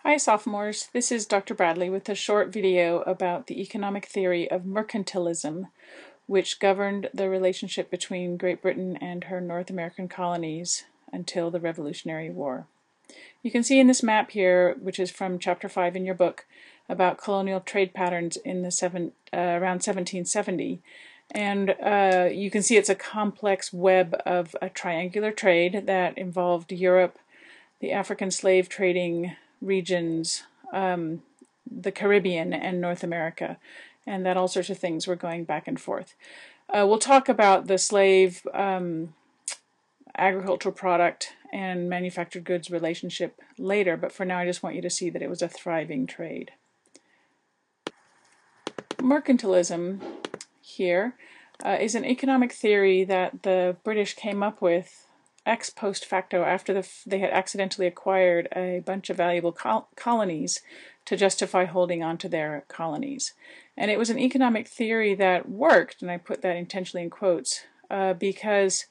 Hi sophomores, this is Dr. Bradley with a short video about the economic theory of mercantilism, which governed the relationship between Great Britain and her North American colonies until the Revolutionary War. You can see in this map here, which is from chapter 5 in your book, about colonial trade patterns in the around 1770. And you can see it's a complex web of a triangular trade that involved Europe, the African slave trading regions, the Caribbean, and North America, and that all sorts of things were going back and forth. We'll talk about the slave agricultural product and manufactured goods relationship later, but for now I just want you to see that it was a thriving trade. Mercantilism here is an economic theory that the British came up with ex post facto after they had accidentally acquired a bunch of valuable colonies to justify holding on to their colonies. And it was an economic theory that worked, and I put that intentionally in quotes, because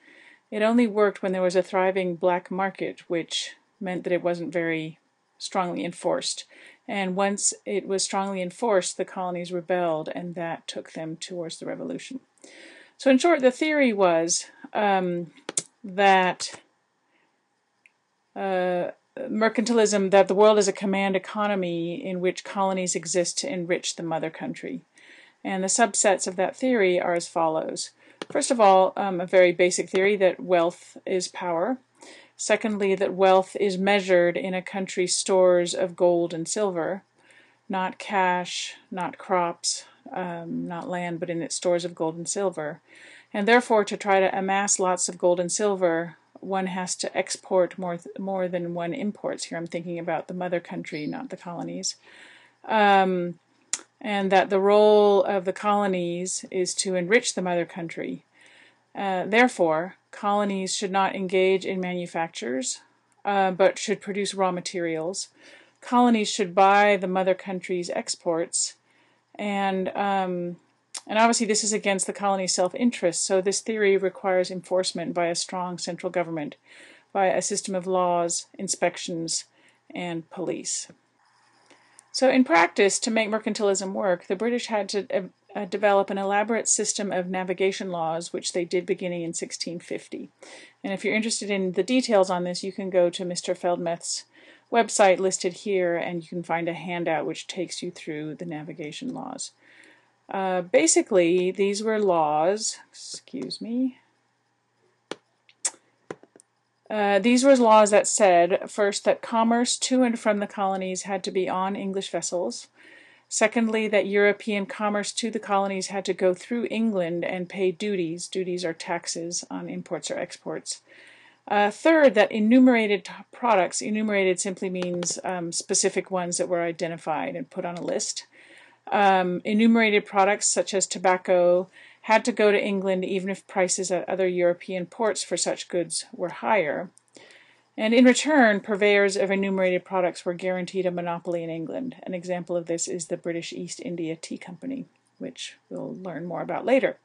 it only worked when there was a thriving black market, which meant that it wasn't very strongly enforced. And once it was strongly enforced, the colonies rebelled, and that took them towards the revolution. So in short, the theory was that mercantilism, that the world is a command economy in which colonies exist to enrich the mother country. And the subsets of that theory are as follows. First of all, a very basic theory that wealth is power. Secondly, that wealth is measured in a country's stores of gold and silver, not cash, not crops, not land, but in its stores of gold and silver. And therefore, to try to amass lots of gold and silver, one has to export more than one imports. Here I'm thinking about the mother country, not the colonies. And that the role of the colonies is to enrich the mother country. Therefore, colonies should not engage in manufactures, but should produce raw materials. Colonies should buy the mother country's exports, and obviously this is against the colony's self-interest, so this theory requires enforcement by a strong central government, by a system of laws, inspections, and police. So in practice, to make mercantilism work, the British had to develop an elaborate system of navigation laws, which they did beginning in 1650. And if you're interested in the details on this, you can go to Mr. Feldmeth's website listed here, and you can find a handout which takes you through the navigation laws. Basically, these were laws, these were laws that said, first, that commerce to and from the colonies had to be on English vessels. Secondly, that European commerce to the colonies had to go through England and pay duties. Duties are taxes on imports or exports. Third, that enumerated products, enumerated simply means specific ones that were identified and put on a list. Enumerated products such as tobacco had to go to England even if prices at other European ports for such goods were higher. And in return, purveyors of enumerated products were guaranteed a monopoly in England. An example of this is the British East India Tea Company, which we'll learn more about later.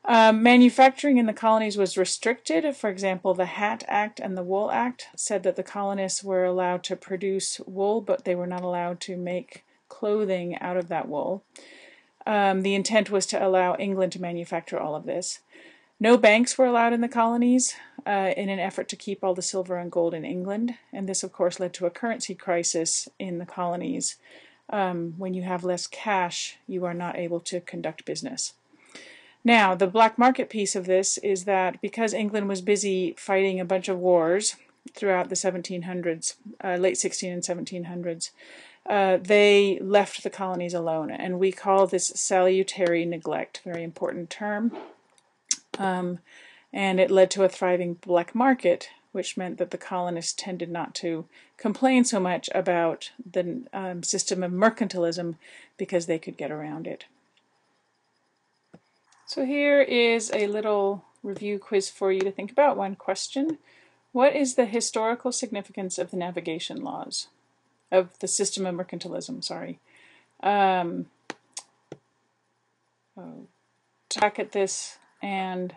Manufacturing in the colonies was restricted. For example, the Hat Act and the Wool Act said that the colonists were allowed to produce wool, but they were not allowed to make clothing out of that wool. The intent was to allow England to manufacture all of this. No banks were allowed in the colonies in an effort to keep all the silver and gold in England, and this of course led to a currency crisis in the colonies. When you have less cash, you are not able to conduct business. Now, the black market piece of this is that because England was busy fighting a bunch of wars throughout the 1700s, late 16 and 1700s, they left the colonies alone, and we call this salutary neglect, very important term. And it led to a thriving black market, which meant that the colonists tended not to complain so much about the system of mercantilism because they could get around it. So here is a little review quiz for you to think about. One question: what is the historical significance of the navigation laws? Of the system of mercantilism, sorry. Back at this and